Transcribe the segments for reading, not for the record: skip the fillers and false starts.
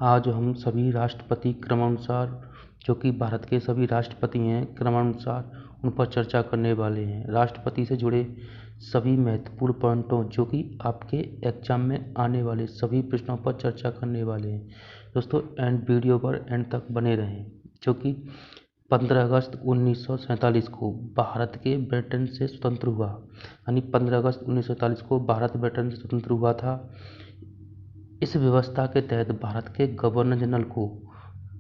आज हम सभी राष्ट्रपति क्रमानुसार जो कि भारत के सभी राष्ट्रपति हैं क्रमानुसार उन पर चर्चा करने वाले हैं। राष्ट्रपति से जुड़े सभी महत्वपूर्ण पॉइंटों जो कि आपके एग्जाम में आने वाले सभी प्रश्नों पर चर्चा करने वाले हैं। दोस्तों वीडियो पर एंड तक बने रहें। जो कि 15 अगस्त 1947 को भारत के ब्रिटेन से स्वतंत्र हुआ, यानी 15 अगस्त 1947 को भारत ब्रिटेन से स्वतंत्र हुआ था। इस व्यवस्था के तहत भारत के गवर्नर जनरल को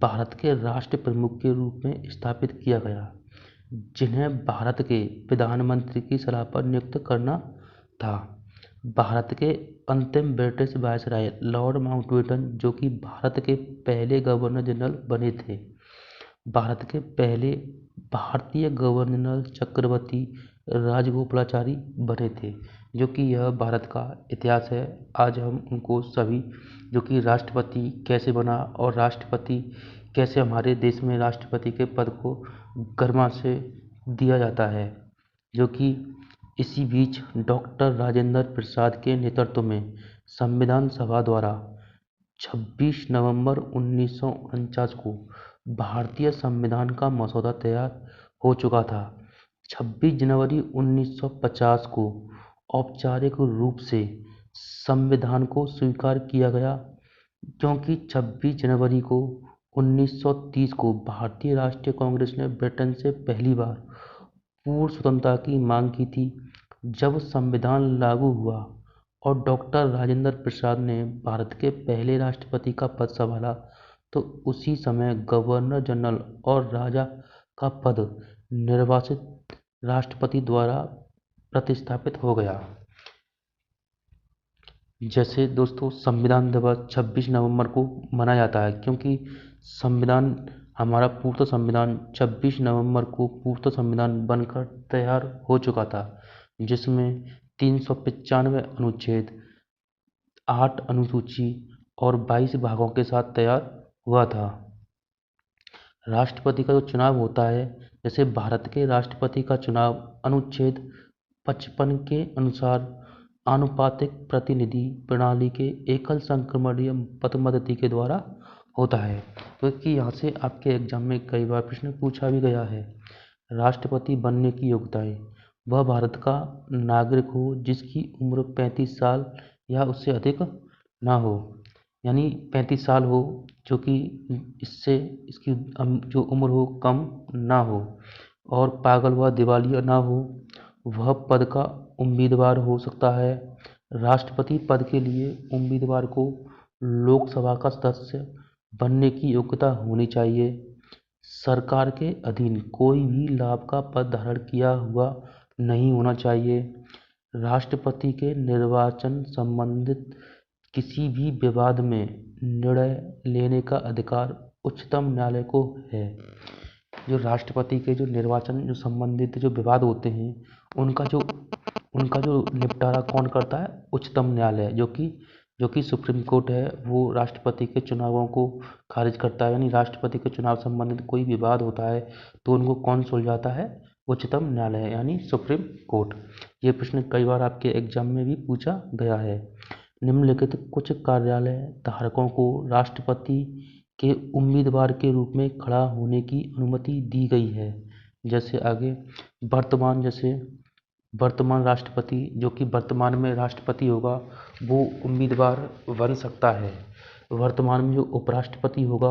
भारत के राष्ट्र प्रमुख के रूप में स्थापित किया गया, जिन्हें भारत के प्रधानमंत्री की सलाह पर नियुक्त करना था। भारत के अंतिम ब्रिटिश वायसराय लॉर्ड माउंटबेटन, जो कि भारत के पहले गवर्नर जनरल बने थे। भारत के पहले भारतीय गवर्नर जनरल चक्रवर्ती राजगोपालाचारी बने थे, जो कि यह भारत का इतिहास है। आज हम उनको सभी जो कि राष्ट्रपति कैसे बना और राष्ट्रपति कैसे हमारे देश में राष्ट्रपति के पद को गर्मा से दिया जाता है, जो कि इसी बीच डॉक्टर राजेंद्र प्रसाद के नेतृत्व में संविधान सभा द्वारा 26 नवंबर 1949 को भारतीय संविधान का मसौदा तैयार हो चुका था। 26 जनवरी 1950 को औपचारिक रूप से संविधान को स्वीकार किया गया, क्योंकि 26 जनवरी को 1930 को भारतीय राष्ट्रीय कांग्रेस ने ब्रिटेन से पहली बार पूर्ण स्वतंत्रता की मांग की थी। जब संविधान लागू हुआ और डॉक्टर राजेंद्र प्रसाद ने भारत के पहले राष्ट्रपति का पद संभाला, तो उसी समय गवर्नर जनरल और राजा का पद निर्वाचित राष्ट्रपति द्वारा प्रतिस्थापित हो गया। जैसे दोस्तों संविधान दिवस 26 नवंबर को मनाया जाता है, क्योंकि संविधान हमारा पूर्व संविधान 26 नवंबर को पूर्व संविधान बनकर तैयार हो चुका था, जिसमें 395 अनुच्छेद, 8 अनुसूची और 22 भागों के साथ तैयार हुआ था। राष्ट्रपति का जो चुनाव होता है, जैसे भारत के राष्ट्रपति का चुनाव अनुच्छेद 55 के अनुसार आनुपातिक प्रतिनिधि प्रणाली के एकल संक्रमणीय पदोन्नति के द्वारा होता है। क्योंकि यहाँ से आपके एग्जाम में कई बार प्रश्न पूछा भी गया है। राष्ट्रपति बनने की योग्यताएं: वह भारत का नागरिक हो जिसकी उम्र 35 साल या उससे अधिक ना हो, यानी 35 साल हो, जो कि इससे इसकी जो उम्र हो कम ना हो, और पागल व दिवालिया ना हो। वह पद का उम्मीदवार हो सकता है। राष्ट्रपति पद के लिए उम्मीदवार को लोकसभा का सदस्य बनने की योग्यता होनी चाहिए। सरकार के अधीन कोई भी लाभ का पद धारण किया हुआ नहीं होना चाहिए। राष्ट्रपति के निर्वाचन संबंधित किसी भी विवाद में निर्णय लेने का अधिकार उच्चतम न्यायालय को है। जो राष्ट्रपति के जो निर्वाचन जो संबंधित जो विवाद होते हैं, उनका जो निपटारा कौन करता है? उच्चतम न्यायालय, जो कि सुप्रीम कोर्ट है, वो राष्ट्रपति के चुनावों को खारिज करता है। यानी राष्ट्रपति के चुनाव संबंधित कोई विवाद होता है तो उनको कौन सुलझाता है? उच्चतम न्यायालय, यानी सुप्रीम कोर्ट। ये प्रश्न कई बार आपके एग्जाम में भी पूछा गया है। निम्नलिखित कुछ कार्यालय धारकों को राष्ट्रपति के उम्मीदवार के रूप में खड़ा होने की अनुमति दी गई है। जैसे आगे वर्तमान राष्ट्रपति, जो कि वर्तमान में राष्ट्रपति होगा, वो उम्मीदवार बन सकता है। वर्तमान में जो उपराष्ट्रपति होगा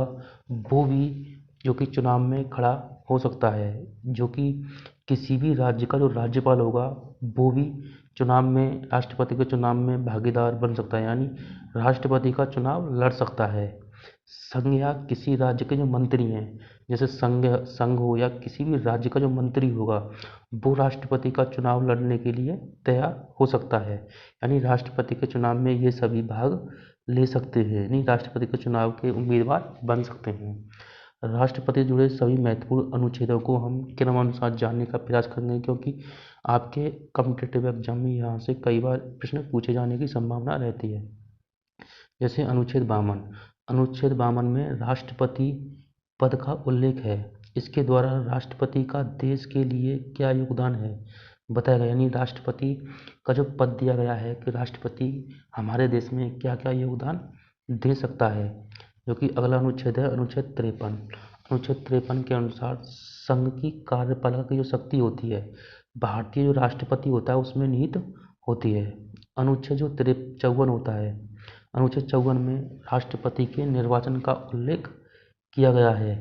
वो भी जो कि चुनाव में खड़ा हो सकता है। जो कि किसी भी राज्य का जो राज्यपाल होगा वो भी चुनाव में राष्ट्रपति के चुनाव में भागीदार बन सकता है, यानी राष्ट्रपति का चुनाव लड़ सकता है। संघ या किसी राज्य के जो मंत्री हैं, जैसे संघ हो या किसी भी राज्य का जो मंत्री होगा, वो राष्ट्रपति का चुनाव लड़ने के लिए तैयार हो सकता है। यानी राष्ट्रपति के चुनाव में ये सभी भाग ले सकते हैं, यानी राष्ट्रपति के चुनाव के उम्मीदवार बन सकते हैं। राष्ट्रपति से जुड़े सभी महत्वपूर्ण अनुच्छेदों को हम क्रमानुसार जानने का प्रयास करेंगे, क्योंकि आपके कॉम्पिटिटिव एग्जाम में यहाँ से कई बार प्रश्न पूछे जाने की संभावना रहती है। जैसे अनुच्छेद 52 में राष्ट्रपति पद का उल्लेख है। इसके द्वारा राष्ट्रपति का देश के लिए क्या योगदान है बताया गया, यानी राष्ट्रपति का जो पद दिया गया है कि राष्ट्रपति हमारे देश में क्या क्या योगदान दे सकता है। जो कि अगला अनुच्छेद है अनुच्छेद 53। अनुच्छेद 53 के अनुसार संघ की कार्यपालिका की जो शक्ति होती है भारतीय जो राष्ट्रपति होता है उसमें निहित होती है। अनुच्छेद जो 54 होता है, अनुच्छेद 54 में राष्ट्रपति के निर्वाचन का उल्लेख किया गया है।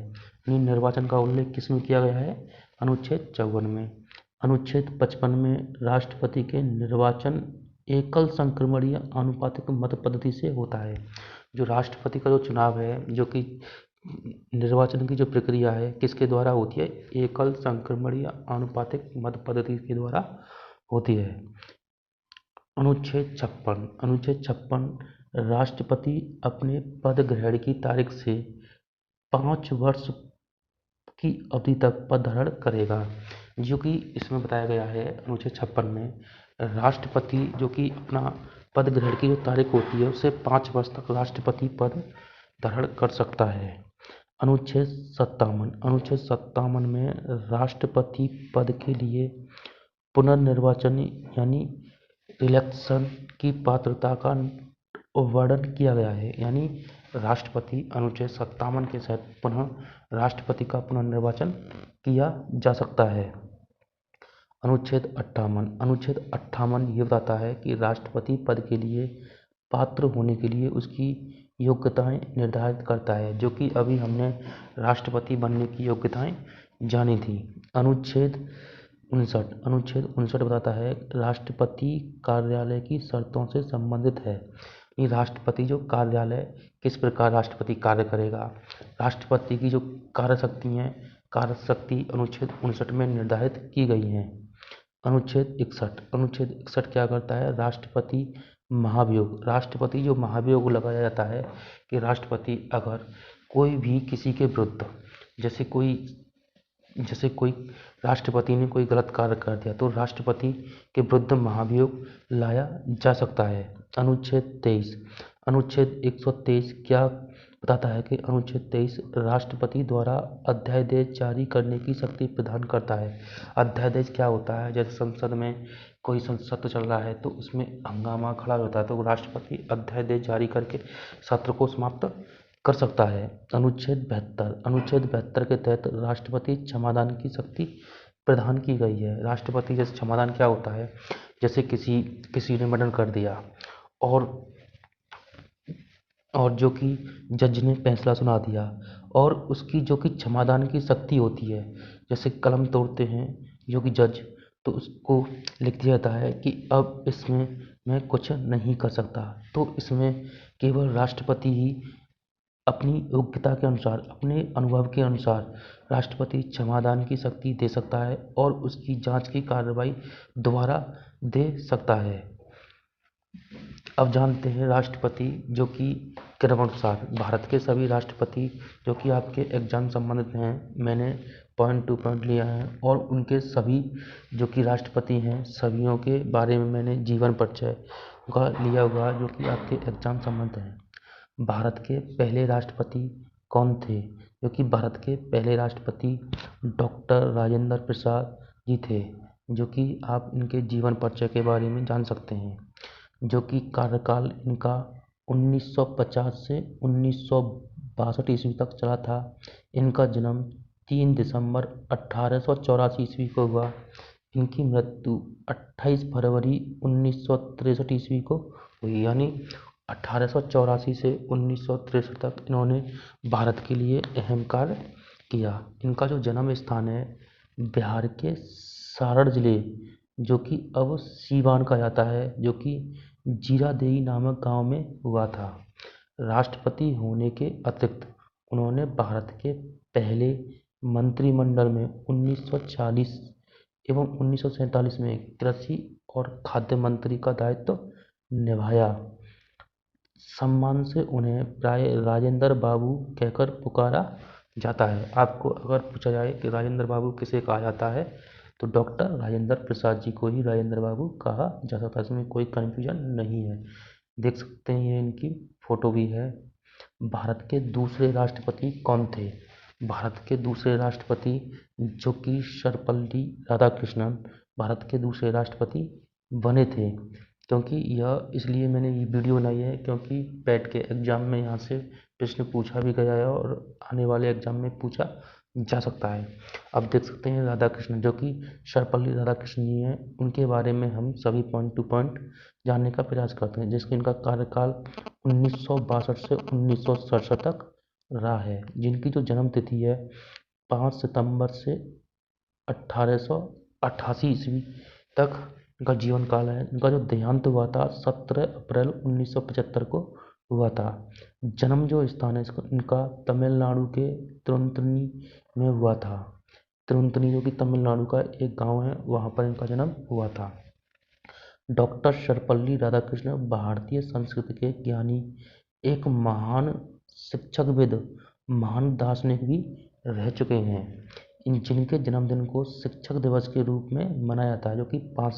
निर्वाचन का उल्लेख किसमें किया गया है? अनुच्छेद 54 में। अनुच्छेद 55 में राष्ट्रपति के निर्वाचन एकल संक्रमणीय आनुपातिक मत पद्धति से होता है। जो राष्ट्रपति का जो चुनाव है, जो कि निर्वाचन की जो प्रक्रिया है किसके द्वारा होती है? एकल संक्रमणीय आनुपातिक मत पद्धति के द्वारा होती है। अनुच्छेद 56। अनुच्छेद 56 राष्ट्रपति अपने पद ग्रहण की तारीख से 5 वर्ष की अवधि तक पद धारण करेगा। जो कि इसमें बताया गया है अनुच्छेद 56 में राष्ट्रपति जो कि अपना पद ग्रहण की जो तारीख होती है उससे 5 वर्ष तक राष्ट्रपति पद धारण कर सकता है। अनुच्छेद 57। अनुच्छेद 57 में राष्ट्रपति पद के लिए पुनर्निर्वाचन यानी इलेक्शन की पात्रता का वर्णन किया गया है। यानी राष्ट्रपति अनुच्छेद 57 के तहत पुनः राष्ट्रपति का पुनर्निर्वाचन किया जा सकता है। अनुच्छेद 58। अनुच्छेद 58 ये बताता है कि राष्ट्रपति पद के लिए पात्र होने के लिए उसकी योग्यताएं निर्धारित करता है, जो कि अभी हमने राष्ट्रपति बनने की योग्यताएं जानी थी। अनुच्छेद 59। अनुच्छेद 59 बताता है राष्ट्रपति कार्यालय की शर्तों से संबंधित है। ये राष्ट्रपति जो कार्यालय किस प्रकार राष्ट्रपति कार्य करेगा, राष्ट्रपति की जो कार्यशक्ति अनुच्छेद 59 में निर्धारित की गई हैं। अनुच्छेद 61। अनुच्छेद 61 क्या करता है? राष्ट्रपति महाभियोग। राष्ट्रपति जो महाभियोग लगाया जाता है कि राष्ट्रपति अगर कोई भी किसी के विरुद्ध जैसे कोई राष्ट्रपति ने कोई गलत कार्य कर दिया तो राष्ट्रपति के विरुद्ध महाभियोग लाया जा सकता है। अनुच्छेद 23। अनुच्छेद 123 क्या बताता है कि अनुच्छेद 23 राष्ट्रपति द्वारा अध्यादेश जारी करने की शक्ति प्रदान करता है। अध्यादेश क्या होता है? जैसे संसद में कोई सत्र चल रहा है तो उसमें हंगामा खड़ा होता है तो राष्ट्रपति अध्यादेश जारी करके सत्र को समाप्त कर सकता है। अनुच्छेद 72। अनुच्छेद 72 के तहत राष्ट्रपति क्षमादान की शक्ति प्रदान की गई है। राष्ट्रपति जैसे क्षमादान क्या होता है? जैसे किसी ने मर्डर कर दिया और जो कि जज ने फैसला सुना दिया और उसकी जो कि क्षमादान की शक्ति होती है, जैसे कलम तोड़ते हैं जो कि जज, तो उसको लिख दिया जाता है कि अब इसमें मैं कुछ नहीं कर सकता। तो इसमें केवल राष्ट्रपति ही अपनी योग्यता के अनुसार, अपने अनुभव के अनुसार राष्ट्रपति क्षमादान की शक्ति दे सकता है और उसकी जांच की कार्रवाई दोबारा दे सकता है। अब जानते हैं राष्ट्रपति जो कि क्रमानुसार भारत के सभी राष्ट्रपति जो कि आपके एग्जाम संबंधित हैं, मैंने पॉइंट टू पॉइंट लिया है और उनके सभी जो कि राष्ट्रपति हैं सभियों के बारे में मैंने जीवन परिचय का लिया हुआ जो कि आपके एग्जाम संबंधित हैं। भारत के पहले राष्ट्रपति कौन थे? जो कि भारत के पहले राष्ट्रपति डॉक्टर राजेंद्र प्रसाद जी थे, जो कि आप इनके जीवन परिचय के बारे में जान सकते हैं। जो कि कार्यकाल इनका 1950 से 1962 ईस्वी तक चला था। इनका जन्म 3 दिसंबर 1884 ईस्वी को हुआ। इनकी मृत्यु 28 फरवरी 1963 ईस्वी को हुई। यानी 1884 से 1963 तक इन्होंने भारत के लिए अहम कार्य किया। इनका जो जन्म स्थान है बिहार के सारण जिले जो कि अब सीवान कहा जाता है, जो कि जीरादेई नामक गांव में हुआ था। राष्ट्रपति होने के अतिरिक्त उन्होंने भारत के पहले मंत्रिमंडल में 1940 एवं 1947 में कृषि और खाद्य मंत्री का दायित्व निभाया। सम्मान से उन्हें प्राय राजेंद्र बाबू कहकर पुकारा जाता है। आपको अगर पूछा जाए कि राजेंद्र बाबू किसे कहा जाता है तो डॉक्टर राजेंद्र प्रसाद जी को ही राजेंद्र बाबू कहा जा सकता है। इसमें कोई कन्फ्यूजन नहीं है। देख सकते हैं ये इनकी फोटो भी है। भारत के दूसरे राष्ट्रपति कौन थे? भारत के दूसरे राष्ट्रपति जो कि सर्वपल्ली राधाकृष्णन भारत के दूसरे राष्ट्रपति बने थे। क्योंकि यह इसलिए मैंने ये वीडियो बनाई है क्योंकि पैट के एग्जाम में यहाँ से प्रश्न पूछा भी गया है और आने वाले एग्जाम में पूछा जा सकता है। अब देख सकते हैं राधा कृष्ण, जो कि सर्वपल्ली राधाकृष्ण जी हैं, उनके बारे में हम सभी पॉइंट टू पॉइंट जानने का प्रयास करते हैं। जिसके इनका कार्यकाल 1962 से 1967 तक रहा है। जिनकी जो जन्म तिथि है 5 सितंबर से 1888 ईस्वी तक इनका जीवन काल है। इनका जो देहांत हुआ था 17 अप्रैल 1975 को हुआ था। जन्म जो स्थान है इनका तमिलनाडु के तिरुवनंतपुरम में हुआ था। तिरुवनंतपुरम जो कि तमिलनाडु का एक गांव है, वहां पर इनका जन्म हुआ था। डॉक्टर सर्वपल्ली राधाकृष्ण भारतीय संस्कृत के ज्ञानी, एक महान शिक्षकविद, महान दार्शनिक भी रह चुके हैं। जिनके जन्मदिन को शिक्षक दिवस के रूप में मनाया जाता है, जो कि 5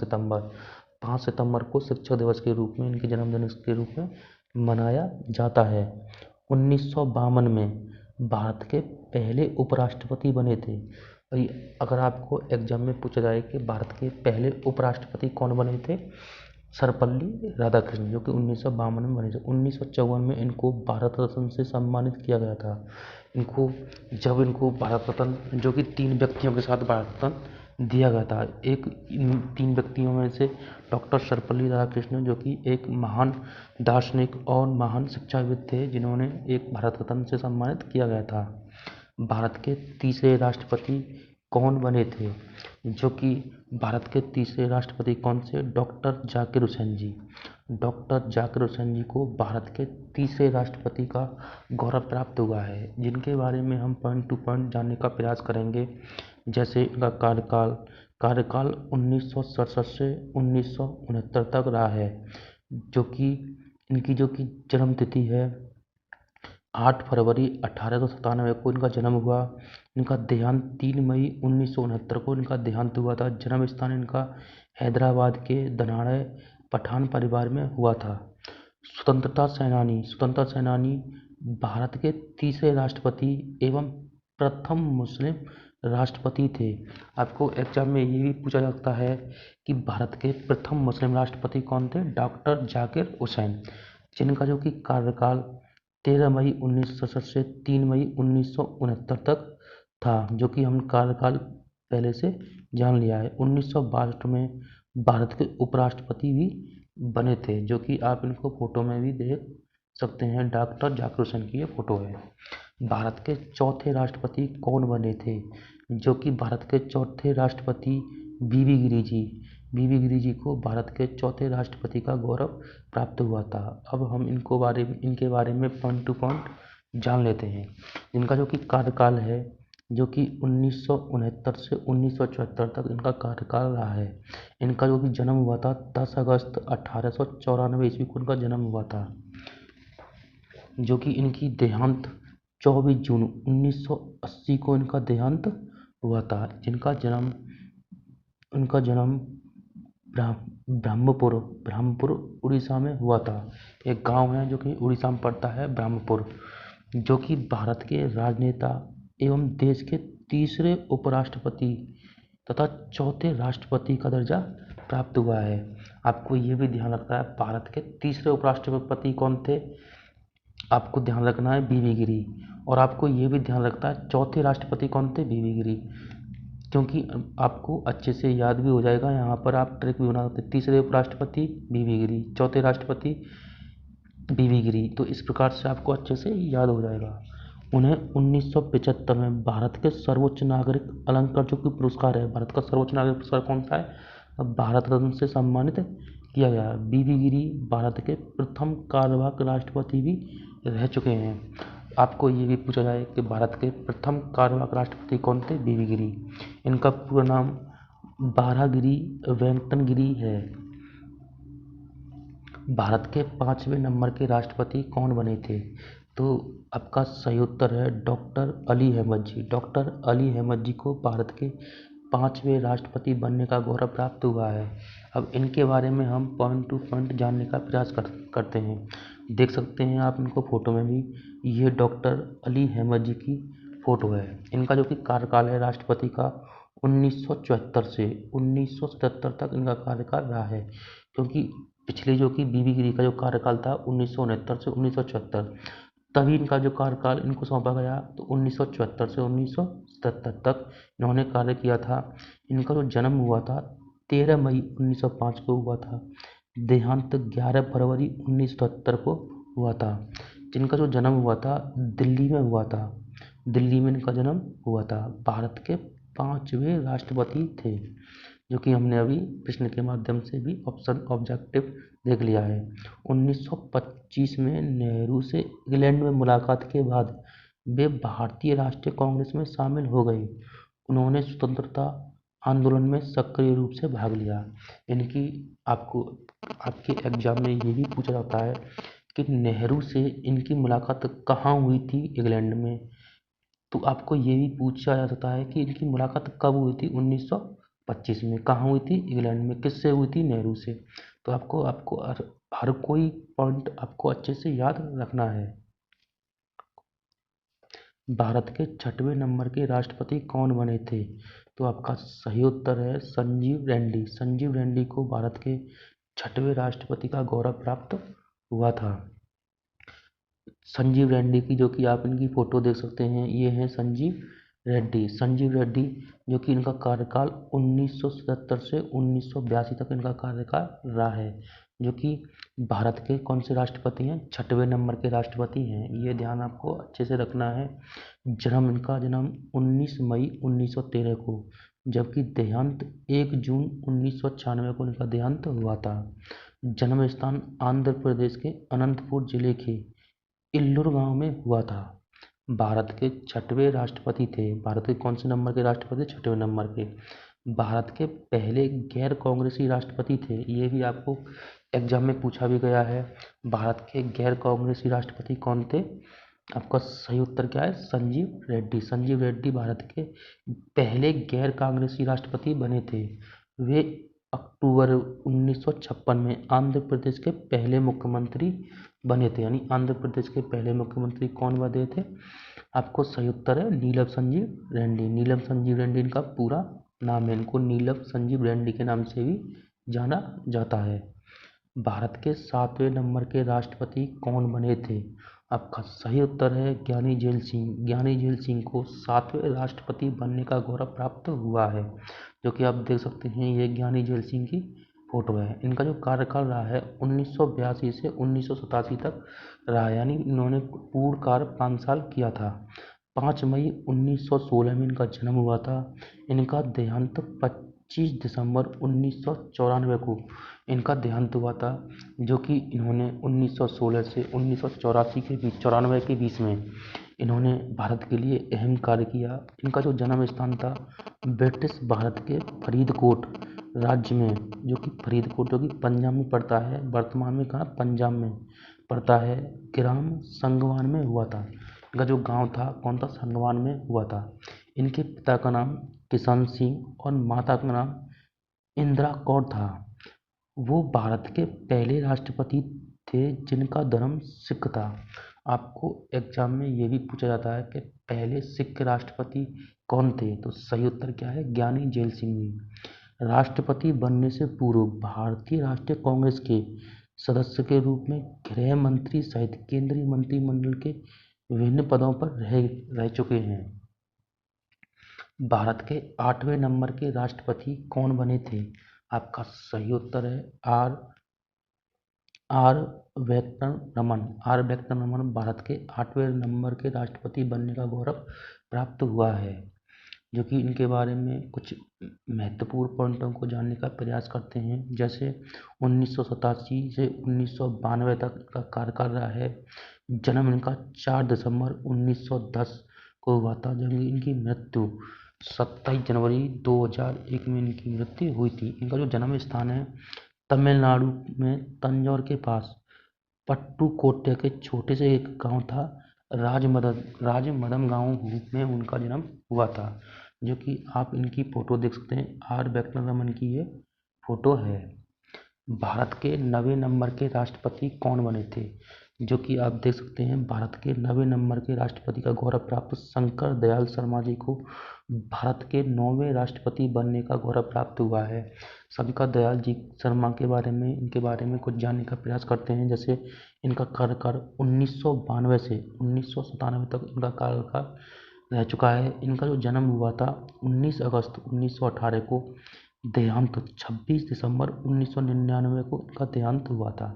सितंबर को शिक्षक दिवस के रूप में इनके जन्मदिन के रूप में मनाया जाता है। 1952 में भारत के पहले उपराष्ट्रपति बने थे। अगर आपको एग्जाम में पूछा जाए कि भारत के पहले उपराष्ट्रपति कौन बने थे, सर्वपल्ली राधाकृष्ण, जो कि 1952 में बने थे। 1954 में इनको भारत रत्न से सम्मानित किया गया था। इनको भारत रत्न, जो कि 3 व्यक्तियों के साथ भारत रत्न दिया गया था। इन 3 व्यक्तियों में से डॉक्टर सर्वपल्ली राधाकृष्ण, जो कि एक महान दार्शनिक और महान शिक्षाविद थे, जिन्होंने एक भारत रत्न से सम्मानित किया गया था। भारत के तीसरे राष्ट्रपति कौन बने थे, जो कि भारत के तीसरे राष्ट्रपति कौन से? डॉक्टर जाकिर हुसैन जी। डॉक्टर जाकिर हुसैन जी को भारत के तीसरे राष्ट्रपति का गौरव प्राप्त हुआ है, जिनके बारे में हम पॉइंट टू पॉइंट जानने का प्रयास करेंगे। जैसे इनका कार्यकाल 1967 से 1969 तक रहा है, जो कि इनकी जन्म तिथि है 8 फरवरी 1897 को इनका जन्म हुआ। इनका देहांत 3 मई 1969 को इनका देहांत हुआ था। जन्म स्थान इनका हैदराबाद के धनाड़े पठान परिवार में हुआ था। स्वतंत्रता सेनानी, भारत के तीसरे राष्ट्रपति एवं प्रथम मुस्लिम राष्ट्रपति थे। आपको एग्जाम में ये भी पूछा जा सकता है कि भारत के प्रथम मुस्लिम राष्ट्रपति कौन थे? डॉक्टर जाकिर हुसैन, जिनका जो कि कार्यकाल 13 मई 1967 से 3 मई 1969 तक था, जो कि हम कार्यकाल पहले से जान लिया है। 1962 में भारत के उपराष्ट्रपति भी बने थे, जो कि आप इनको फोटो में भी देख सकते हैं। डॉक्टर जाकिर हुसैन की ये फोटो है। भारत के चौथे राष्ट्रपति कौन बने थे, जो कि भारत के चौथे राष्ट्रपति बीबी गिरी जी को भारत के चौथे राष्ट्रपति का गौरव प्राप्त हुआ था। अब हम इनके बारे में पॉइंट टू पॉइंट जान लेते हैं। इनका जो कि कार्यकाल है, जो कि 1969 से 1974 तक इनका कार्यकाल रहा है। इनका जो कि जन्म हुआ था 10 अगस्त 1894 ईस्वी को इनका जन्म हुआ था, जो कि इनकी देहांत 24 जून 1980 को इनका देहांत हुआ था। इनका जन्म ब्रह्मपुर उड़ीसा में हुआ था। एक गांव है जो कि उड़ीसा में पड़ता है, ब्रह्मपुर, जो कि भारत के राजनेता एवं देश के तीसरे उपराष्ट्रपति तथा चौथे राष्ट्रपति का दर्जा प्राप्त हुआ है। आपको ये भी ध्यान रखना है, भारत के तीसरे उपराष्ट्रपति कौन थे? आपको ध्यान रखना है बीबी गिरी। और आपको ये भी ध्यान रखना है चौथे राष्ट्रपति कौन थे? बीबी गिरी, क्योंकि आपको अच्छे से याद भी हो जाएगा। यहाँ पर आप ट्रिक भी बना सकते हैं। तीसरे उपराष्ट्रपति बीबी गिरी, चौथे राष्ट्रपति बीबी गिरी, तो इस प्रकार से आपको अच्छे से याद हो जाएगा। उन्हें 1975 में भारत के सर्वोच्च नागरिक अलंकार, जो कि पुरस्कार है, भारत का सर्वोच्च नागरिक पुरस्कार कौन सा है? भारत रत्न से सम्मानित किया गया। बीबी गिरी भारत के प्रथम कार्यवाहक राष्ट्रपति भी रह चुके हैं। आपको ये भी पूछा जाए कि भारत के प्रथम कार्यवाहक राष्ट्रपति कौन थे? बीबी गिरी। इनका पूरा नाम बारागिरी वेंकटन गिरी है। भारत के 5वें नंबर के राष्ट्रपति कौन बने थे? तो आपका सही उत्तर है डॉक्टर अली अहमद जी। डॉक्टर अली अहमद जी को भारत के 5वें राष्ट्रपति बनने का गौरव प्राप्त हुआ है। अब इनके बारे में हम पॉइंट टू पॉइंट जानने का प्रयास करते हैं। देख सकते हैं आप इनको फोटो में भी, ये डॉक्टर अली अहमद जी की फोटो है। इनका जो कि कार्यकाल है राष्ट्रपति का 1974 से 1977 तक इनका कार्यकाल रहा है, क्योंकि पिछले जो कि बीबी गिरी का जो कार्यकाल था 1969 से 1974, तभी इनका जो कार्यकाल इनको सौंपा गया, तो 1974 से 1977 तक इन्होंने कार्य किया था। इनका जो जन्म हुआ था 13 मई 1905 को हुआ था। देहांत 11 फरवरी 1977 को हुआ था। जिनका जो जन्म हुआ था दिल्ली में हुआ था। दिल्ली में इनका जन्म हुआ था। भारत के 5वें राष्ट्रपति थे, जो कि हमने अभी प्रश्न के माध्यम से भी ऑप्शन ऑब्जेक्टिव देख लिया है। 1925 में नेहरू से इंग्लैंड में मुलाकात के बाद वे भारतीय राष्ट्रीय कांग्रेस में शामिल हो गए। उन्होंने स्वतंत्रता आंदोलन में सक्रिय रूप से भाग लिया। इनकी आपके एग्जाम में ये भी पूछा जाता है कि नेहरू से इनकी मुलाकात कहाँ हुई थी इंग्लैंड में। तो आपको ये भी पूछा जा सकता है कि इनकी मुलाकात कब हुई थी 1925 में। कहाँ हुई थी? इंग्लैंड में। किससे हुई थी? नेहरू से। तो आपको आपको हर कोई पॉइंट आपको अच्छे से याद रखना है। भारत के 6वें नंबर के राष्ट्रपति कौन बने थे? तो आपका सही उत्तर है संजीव रेड्डी। संजीव रेड्डी को भारत के 6वें राष्ट्रपति का गौरव प्राप्त हुआ था। संजीव रेड्डी की, जो कि आप इनकी फोटो देख सकते हैं, ये है संजीव रेड्डी। संजीव रेड्डी जो कि इनका कार्यकाल 1977 से 1982 तक इनका कार्यकाल रहा है। जो कि भारत के कौन से राष्ट्रपति हैं? 6वें नंबर के राष्ट्रपति हैं। ये ध्यान आपको अच्छे से रखना है। इनका जन्म 19 मई 1913 को, जबकि देहांत 1 जून 1996 को इनका देहांत हुआ था। जन्म स्थान आंध्र प्रदेश के अनंतपुर जिले के इल्लूर गांव में हुआ था। भारत के 6वें राष्ट्रपति थे। भारत के कौन से नंबर के राष्ट्रपति? 6वें नंबर के। भारत के पहले गैर कांग्रेसी राष्ट्रपति थे। ये भी आपको एग्जाम में पूछा भी गया है। भारत के गैर कांग्रेसी राष्ट्रपति कौन थे? आपका सही उत्तर क्या है? संजीव रेड्डी। संजीव रेड्डी भारत के पहले गैर कांग्रेसी राष्ट्रपति बने थे। वे अक्टूबर 1956 में आंध्र प्रदेश के पहले मुख्यमंत्री बने थे। यानी आंध्र प्रदेश के पहले मुख्यमंत्री कौन बने थे? आपको सही उत्तर है नीलम संजीव रेड्डी। नीलम संजीव रेड्डी इनका पूरा नाम है। इनको नीलम संजीव रेड्डी के नाम से भी जाना जाता है। भारत के 7वें नंबर के राष्ट्रपति कौन बने थे? आपका सही उत्तर है ज्ञानी जेल सिंह। ज्ञानी जेल सिंह को 7वें राष्ट्रपति बनने का गौरव प्राप्त हुआ है। जो कि आप देख सकते हैं, ये ज्ञानी जेल सिंह की फोटो है। इनका जो कार्यकाल रहा है 1982 से 1987 तक रहा, यानी इन्होंने पूर्ण कार्य 5 साल किया था। 5 मई 1916 में इनका जन्म हुआ था। इनका देहांत 25 दिसंबर 1994 को इनका देहांत हुआ था। जो कि इन्होंने 1916 से 1984 के बीच 94 के बीच में इन्होंने भारत के लिए अहम कार्य किया। इनका जो जन्म स्थान था ब्रिटिश भारत के फरीदकोट राज्य में, जो कि फरीदकोट जो कि पंजाब में पड़ता है, वर्तमान में कहाँ? पंजाब में पड़ता है। ग्राम संगवान में हुआ था। इनका जो गांव था कौन था? संगवान में हुआ था। इनके पिता का नाम किशन सिंह और माता का नाम इंदिरा कौर था। वो भारत के पहले राष्ट्रपति थे जिनका धर्म सिख था। आपको एग्जाम में ये भी पूछा जाता है कि पहले सिख राष्ट्रपति कौन थे? तो सही उत्तर क्या है? ज्ञानी जेल सिंह जी। राष्ट्रपति बनने से पूर्व भारतीय राष्ट्रीय कांग्रेस के सदस्य के रूप में गृह मंत्री सहित केंद्रीय मंत्रिमंडल के विभिन्न पदों पर रह चुके हैं। भारत के 8वें नंबर के राष्ट्रपति कौन बने थे? आपका सही उत्तर है आर वेंकट रमन। आर वेंकट रमन भारत के 8वें नंबर के राष्ट्रपति बनने का गौरव प्राप्त हुआ है। जो कि इनके बारे में कुछ महत्वपूर्ण पॉइंटों को जानने का प्रयास करते हैं। जैसे 1987 से 1992 तक का कार्यकाल रहा है। जन्म इनका 4 दिसंबर 1910 को हुआ था। जब इनकी मृत्यु 27 जनवरी 2001 में इनकी मृत्यु हुई थी। इनका जो जन्म स्थान है तमिलनाडु में तंजौर के पास पट्टुकोट्टई के छोटे से एक गांव था राजमदम गांव में उनका जन्म हुआ था। जो कि आप इनकी फोटो देख सकते हैं, आर वेंकट रमन की ये फोटो है। भारत के 9वें नंबर के राष्ट्रपति कौन बने थे? जो कि आप देख सकते हैं भारत के 9वें नंबर के राष्ट्रपति का गौरव प्राप्त शंकर दयाल शर्मा जी को भारत के 9वें राष्ट्रपति बनने का गौरव प्राप्त हुआ है। शंकर दयाल जी शर्मा इनके बारे में कुछ जानने का प्रयास करते हैं। जैसे इनका कार्यकाल 1992 से 1997 तक इनका कार्यकाल रह चुका है। इनका जो जन्म हुआ था 19 अगस्त 1918 को, देहांत 26 दिसंबर 1999 को इनका देहांत हुआ था।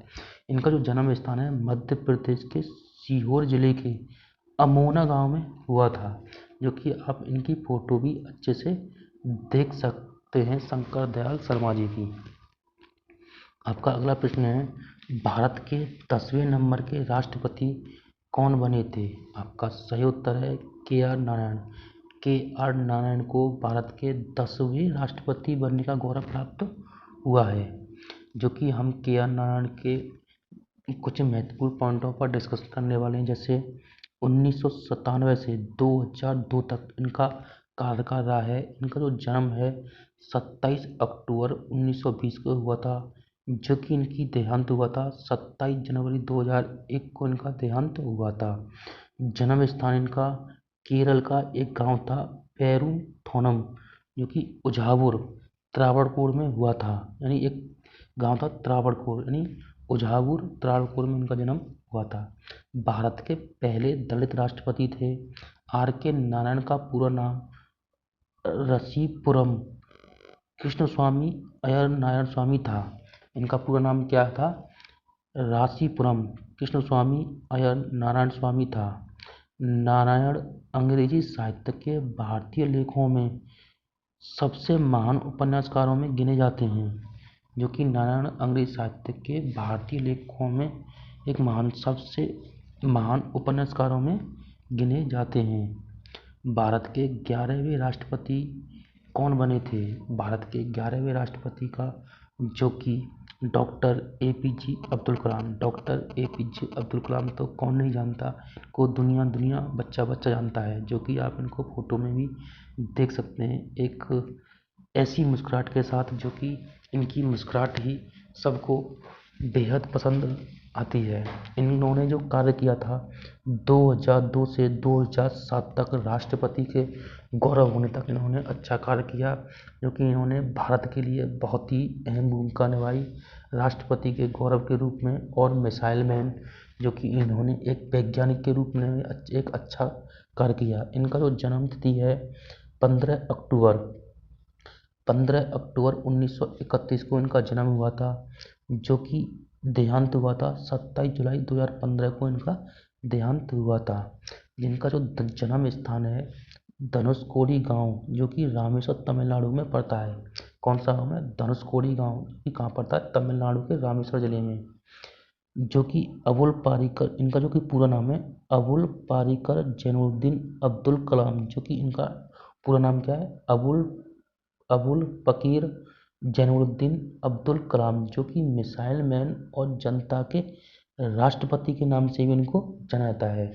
इनका जो जन्म स्थान है मध्य प्रदेश के सीहोर जिले के अमोना गांव में हुआ था, जो कि आप इनकी फोटो भी अच्छे से देख सकते हैं शंकर दयाल शर्मा जी की। आपका अगला प्रश्न है, भारत के 10वें नंबर के राष्ट्रपति कौन बने थे? आपका सही उत्तर है के.आर. नारायण। के.आर. नारायण को भारत के 10वें राष्ट्रपति बनने का गौरव प्राप्त हुआ है। जो कि हम के.आर. नारायण के कुछ महत्वपूर्ण पॉइंटों पर डिस्कस करने वाले हैं। जैसे 1997 से 2002 तक इनका कार्यकाल रहा है। इनका जो जन्म है 27 अक्टूबर 1920 को हुआ था, जो कि इनकी देहांत हुआ था 27 जनवरी 2001 को इनका देहांत हुआ था। जन्म स्थान इनका केरल का एक गांव था पेरुंथोनम, जो कि उझावुर त्रावणकोर में हुआ था। यानी एक गांव था त्रावणकोर, यानी उझावुर त्रावणकोर में इनका जन्म हुआ था। भारत के पहले दलित राष्ट्रपति थे। आर के नारायण का पूरा नाम रसीपुरम कृष्णस्वामी अय्यर नारायण स्वामी था। इनका पूरा नाम क्या था? रासीपुरम कृष्णस्वामी अय्यर नारायण स्वामी था। नारायण अंग्रेजी साहित्य के भारतीय लेखकों में सबसे महान उपन्यासकारों में गिने जाते हैं। जो कि नारायण अंग्रेजी साहित्य के भारतीय लेखकों में एक सबसे महान उपन्यासकारों में गिने जाते हैं। भारत के 11वें राष्ट्रपति कौन बने थे? भारत के 11वें राष्ट्रपति का, जो कि doctor APJ Abdul Kalam. Doctor APJ Abdul Kalam तो कौन नहीं जानता, को दुनिया बच्चा जानता है। जो कि आप इनको फोटो में भी देख सकते हैं, एक ऐसी मुस्कुराहट के साथ, जो कि इनकी मुस्कुराहट ही सबको बेहद पसंद आती है। इन्होंने जो कार्य किया था 2002 से 2007 तक राष्ट्रपति के गौरव होने तक इन्होंने अच्छा कार्य किया, जो कि इन्होंने भारत के लिए बहुत ही अहम भूमिका निभाई राष्ट्रपति के गौरव के रूप में। और मिसाइल मैन, जो कि इन्होंने एक वैज्ञानिक के रूप में एक अच्छा कार्य किया। इनका जो जन्म तिथि है 15 अक्टूबर 1931 को इनका जन्म हुआ था, जो कि देहांत हुआ था 27 जुलाई 2015 को इनका देहांत हुआ था। जिनका जो जन्म स्थान है धनुषकोडी गांव, जो कि रामेश्वर तमिलनाडु में पड़ता है। कौन सा गांव है? धनुषकोडी गांव, कि कहाँ पड़ता है? तमिलनाडु के रामेश्वर जिले में। जो कि अबुल पारीकर, इनका जो कि पूरा नाम है अबुल पारीकर जैनुद्दीन अब्दुल कलाम। जो कि इनका पूरा नाम क्या है? अबुल पकीर जैनुद्दीन अब्दुल कलाम, जो कि मिसाइल मैन और जनता के राष्ट्रपति के नाम से भी इनको जाना जाता है।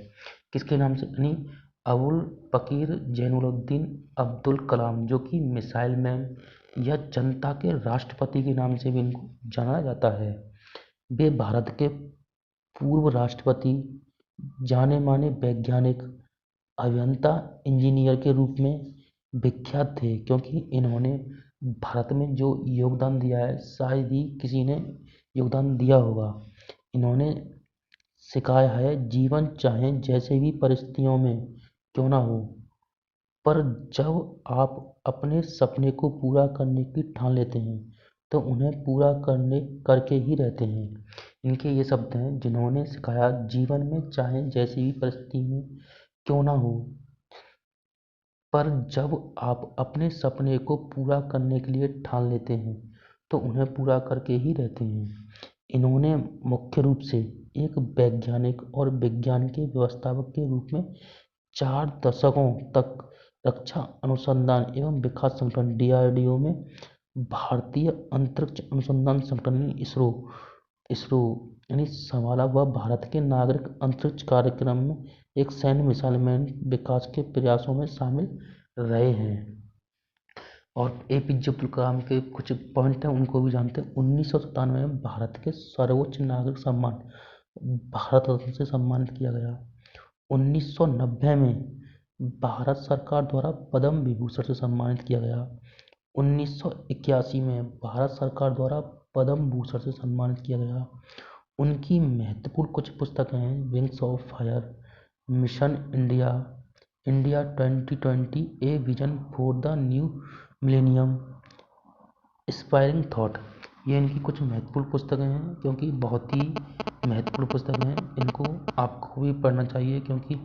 किसके नाम से? यानी अबुल पकीर जैनुद्दीन अब्दुल कलाम, जो कि मिसाइल मैन या जनता के राष्ट्रपति के नाम से भी इनको जाना जाता है। वे भारत के पूर्व राष्ट्रपति, जाने माने वैज्ञानिक, अभियंता, इंजीनियर के रूप में विख्यात थे, क्योंकि इन्होंने भारत में जो योगदान दिया है शायद ही किसी ने योगदान दिया होगा। इन्होंने सिखाया है, जीवन चाहे जैसे भी परिस्थितियों में क्यों ना हो, पर जब आप अपने सपने को पूरा करने की ठान लेते हैं तो उन्हें पूरा करके ही रहते हैं। इनके ये शब्द हैं, जिन्होंने सिखाया, जीवन में चाहे जैसी भी परिस्थिति में क्यों ना हो, पर जब आप अपने सपने को पूरा करने के लिए ठान लेते हैं तो उन्हें पूरा करके ही रहते हैं। इन्होंने मुख्य रूप से एक वैज्ञानिक और विज्ञान के व्यवस्थापक के रूप में 4 दशकों तक रक्षा अनुसंधान एवं विकास संगठन DRDO में, भारतीय अंतरिक्ष अनुसंधान संगठन इसरो इसरो यानी संभाला। वह भारत के नागरिक अंतरिक्ष कार्यक्रम में एक सैन्य मिसाइल मैन विकास के प्रयासों में शामिल रहे हैं। और APJ अब्दुल कलाम के कुछ पॉइंट हैं, उनको भी जानते हैं। 1997 में भारत के सर्वोच्च नागरिक सम्मान भारत रत्न से सम्मानित किया गया। 1990 में भारत सरकार द्वारा पद्म विभूषण से सम्मानित किया गया। 1981 में भारत सरकार द्वारा पद्म भूषण से सम्मानित किया गया। उनकी महत्वपूर्ण कुछ पुस्तकें हैं: wings of fire, mission India, India 2020, a vision for the new millennium, inspiring thought. ये इनकी कुछ महत्वपूर्ण पुस्तकें हैं, क्योंकि बहुत ही महत्वपूर्ण पुस्तकें हैं। इनको आपको भी पढ़ना चाहिए, क्योंकि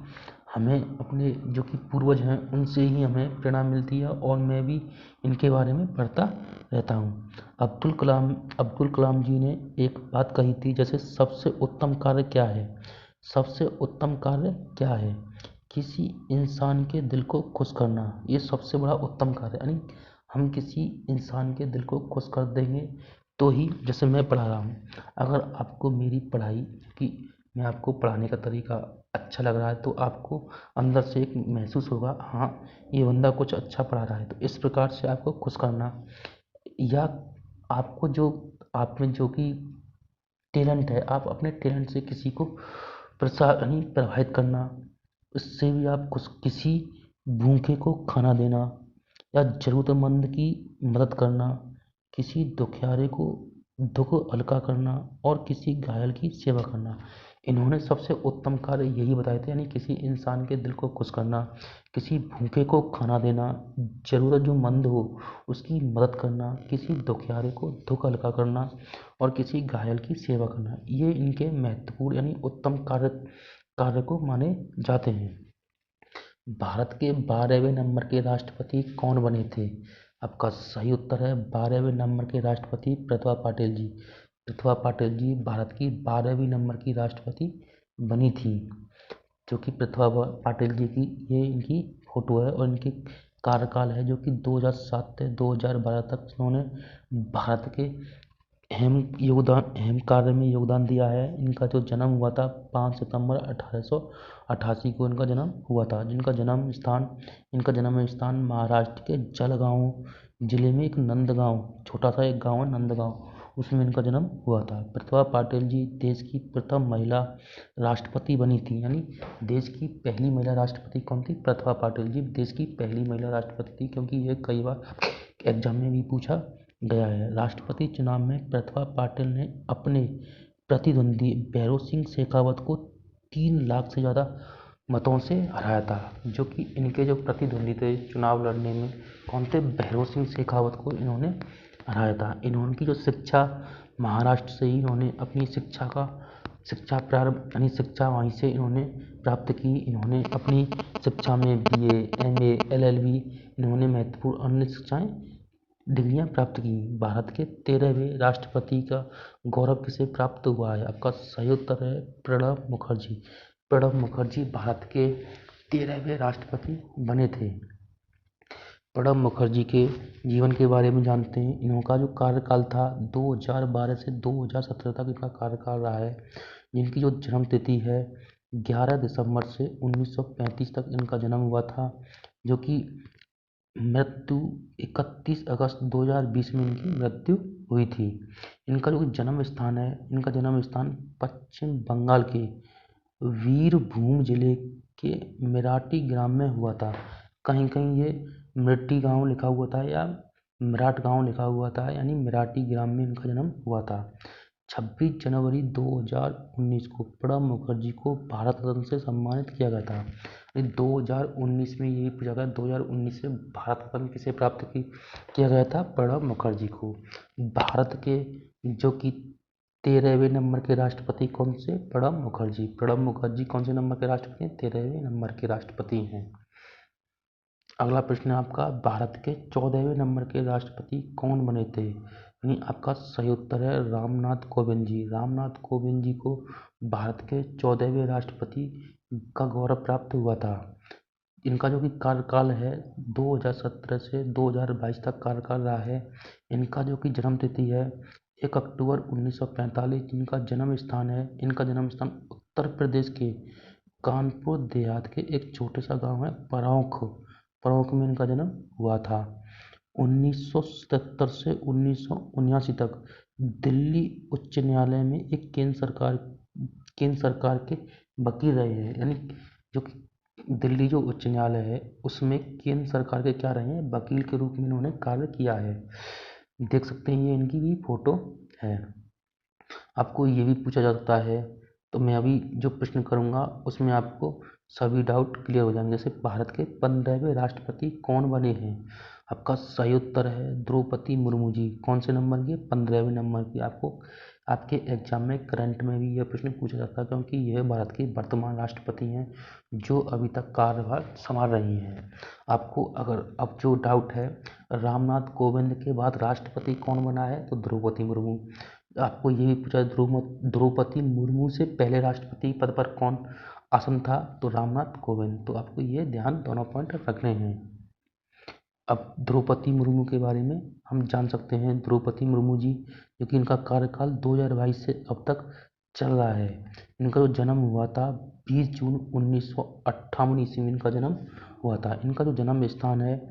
हमें अपने जो कि पूर्वज हैं उनसे ही हमें प्रेरणा मिलती है, और मैं भी इनके बारे में पढ़ता रहता हूँ। अब्दुल कलाम जी ने एक बात कही थी, जैसे सबसे उत्तम कार्य क्या है? सबसे उत्तम कार्य क्या है? किसी इंसान के दिल को खुश करना, ये सबसे बड़ा उत्तम कार्य। यानी हम किसी इंसान के दिल को खुश कर देंगे तो ही, जैसे मैं पढ़ा रहा हूँ, अगर आपको मेरी पढ़ाई की, मैं आपको पढ़ाने का तरीका अच्छा लग रहा है, तो आपको अंदर से एक महसूस होगा, हाँ ये बंदा कुछ अच्छा पढ़ा रहा है। तो इस प्रकार से आपको खुश करना, या आपको जो आप में जो कि टैलेंट है, आप अपने टैलेंट से किसी को प्रभावित करना, इससे भी आप किसी भूखे को खाना देना, या ज़रूरतमंद की मदद करना, किसी दुखियारे को दुख हल्का करना, और किसी घायल की सेवा करना। इन्होंने सबसे उत्तम कार्य यही बताए थे, यानी किसी इंसान के दिल को खुश करना, किसी भूखे को खाना देना, ज़रूरत जो मंद हो उसकी मदद करना, किसी दुखियारे को दुख हल्का करना, और किसी घायल की सेवा करना। ये इनके महत्वपूर्ण यानी उत्तम कार्य को माने जाते हैं। भारत के 12वें नंबर के राष्ट्रपति कौन बने थे? आपका सही उत्तर है 12वें नंबर के राष्ट्रपति प्रतिभा पाटिल जी। प्रतिभा पाटिल जी भारत की 12वीं नंबर की राष्ट्रपति बनी थी। जो कि प्रतिभा पाटिल जी की ये इनकी फोटो है, और इनकी कार्यकाल है जो कि 2007 से 2012 तक इन्होंने भारत के अहम कार्य में योगदान दिया है। इनका जो जन्म हुआ था 5 सितंबर 1888 को इनका जन्म हुआ था। इनका जन्म स्थान महाराष्ट्र के जलगांव जिले में एक नंदगांव, छोटा सा एक गांव है नंदगांव, उसमें इनका जन्म हुआ था। प्रतिभा पाटिल जी देश की प्रथम महिला राष्ट्रपति बनी थी। यानी देश की पहली महिला राष्ट्रपति कौन थी? प्रतिभा पाटिल जी देश की पहली महिला राष्ट्रपति थी, क्योंकि ये कई बार एग्जाम में भी पूछा गया है। राष्ट्रपति चुनाव में प्रतिभा पाटिल ने अपने प्रतिद्वंदी भैरों सिंह शेखावत को 3 लाख से ज़्यादा मतों से हराया था। जो कि इनके जो प्रतिद्वंदी थे चुनाव लड़ने में, कौन थे? भैरों सिंह शेखावत को इन्होंने हराया था। इनकी जो शिक्षा, महाराष्ट्र से ही इन्होंने अपनी शिक्षा प्रारंभ यानी शिक्षा वहीं से इन्होंने प्राप्त की। इन्होंने अपनी शिक्षा में BA, MA, LLB इन्होंने महत्वपूर्ण अन्य शिक्षाएं डिग्रियां प्राप्त की। भारत के 13वें राष्ट्रपति का गौरव किसे प्राप्त हुआ है? आपका सही उत्तर है प्रणब मुखर्जी। प्रणब मुखर्जी भारत के 13वें राष्ट्रपति बने थे। प्रणब मुखर्जी के जीवन के बारे में जानते हैं। इनका जो कार्यकाल था 2012 से 2017 तक इनका कार्यकाल रहा है। इनकी जो जन्म तिथि है 11 दिसंबर से 1935 तक इनका जन्म हुआ था। जो कि मृत्यु 31 अगस्त 2020 में इनकी मृत्यु हुई थी। इनका जो जन्म स्थान है, इनका जन्म स्थान पश्चिम बंगाल के वीरभूम जिले के मेराठी ग्राम में हुआ था। कहीं कहीं ये मृट्टी गांव लिखा हुआ था या मराठ गांव लिखा हुआ था, यानी मराठी ग्राम में इनका जन्म हुआ था। 26 जनवरी 2019 को प्रणब मुखर्जी को भारत रत्न से सम्मानित किया गया था। 2019 में यही पूछा गया 2019 में भारत रत्न किसे प्राप्त किया गया था? प्रणब मुखर्जी को। भारत के जो कि 13वें नंबर के राष्ट्रपति कौन से? प्रणब मुखर्जी। प्रणब मुखर्जी कौन से नंबर के राष्ट्रपति हैं? 13वें नंबर के राष्ट्रपति हैं। अगला प्रश्न है आपका, भारत के 14वें नंबर के राष्ट्रपति कौन बने थे? यानी आपका सही उत्तर है रामनाथ कोविंद जी। रामनाथ कोविंद जी को भारत के 14वें राष्ट्रपति का गौरव प्राप्त हुआ था। इनका जो कि कार्यकाल है 2017 से 2022 तक कार्यकाल रहा है। इनका जो कि जन्म तिथि है 1 अक्टूबर 1945। इनका जन्म स्थान है, इनका जन्म स्थान उत्तर प्रदेश के कानपुर देहात के एक छोटे सा गांव है परौख में इनका जन्म हुआ था। 1977 से 1979 तक दिल्ली उच्च न्यायालय में एक केंद्र सरकार केंद्र सरकार के वकील रहे हैं, यानी जो कि दिल्ली जो उच्च न्यायालय है उसमें केंद्र सरकार के क्या रहे हैं, वकील के रूप में इन्होंने कार्य किया है। देख सकते हैं ये इनकी भी फोटो है। आपको ये भी पूछा जा सकता है, तो मैं अभी जो प्रश्न करूँगा उसमें आपको सभी डाउट क्लियर हो जाएंगे। जैसे भारत के 15वें राष्ट्रपति कौन बने हैं? आपका सही उत्तर है द्रौपदी मुर्मू जी। कौन से नंबर की? 15वें नंबर की। आपको आपके एग्जाम में करंट में भी यह प्रश्न पूछा जाता है, क्योंकि यह भारत की वर्तमान राष्ट्रपति हैं जो अभी तक कार्यभार संभाल रही हैं। आपको अगर अब जो डाउट है, रामनाथ कोविंद के बाद राष्ट्रपति कौन बना है? तो द्रौपदी मुर्मू। आपको ये भी पूछा, द्रौपदी मुर्मू से पहले राष्ट्रपति पद पर कौन आसन था? तो रामनाथ कोविंद। तो आपको ये ध्यान दोनों पॉइंट रखने हैं। अब द्रौपदी मुर्मू के बारे में हम जान सकते हैं। द्रौपदी मुर्मू जी, जो कि इनका कार्यकाल 2022 से अब तक चल रहा है। इनका जो जन्म हुआ था 20 जून 1958 ईस्वी में इनका जन्म हुआ था। इनका जो जन्म स्थान है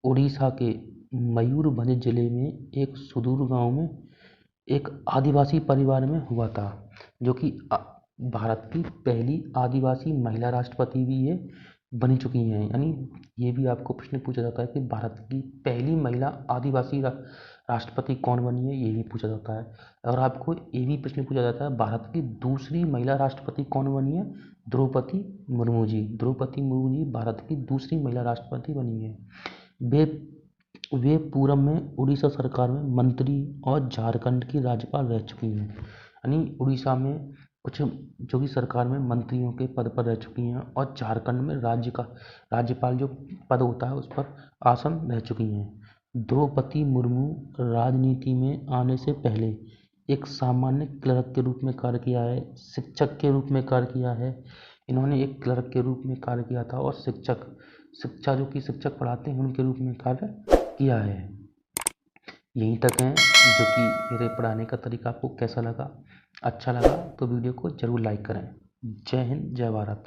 उड़ीसा के मयूरभंज जिले में एक सुदूर गांव में एक आदिवासी परिवार में हुआ था, जो कि भारत की पहली आदिवासी महिला राष्ट्रपति भी ये बनी चुकी हैं। यानी ये भी आपको प्रश्न पूछा जाता है कि भारत की पहली महिला आदिवासी राष्ट्रपति कौन बनी है, ये भी पूछा जाता है। और आपको ये भी प्रश्न पूछा जाता है भारत की दूसरी महिला राष्ट्रपति कौन बनी है? द्रौपदी मुर्मू जी। द्रौपदी मुर्मू जी भारत की दूसरी महिला राष्ट्रपति बनी है। वे वे पूर्व में उड़ीसा सरकार में मंत्री और झारखंड की राज्यपाल रह चुकी हैं। यानी उड़ीसा में कुछ जो कि सरकार में मंत्रियों के पद पर रह चुकी हैं और झारखंड में राज्यपाल जो पद होता है उस पर आसन रह चुकी हैं। द्रौपदी मुर्मू राजनीति में आने से पहले एक सामान्य क्लर्क के रूप में कार्य किया है, शिक्षक के रूप में कार्य किया है। इन्होंने एक क्लर्क के रूप में कार्य किया था और जो कि शिक्षक पढ़ाते हैं उनके रूप में कार्य किया है। यहीं तक हैं, जो कि मेरे पढ़ाने का तरीका आपको कैसा लगा? अच्छा लगा तो वीडियो को ज़रूर लाइक करें। जय हिंद, जय भारत।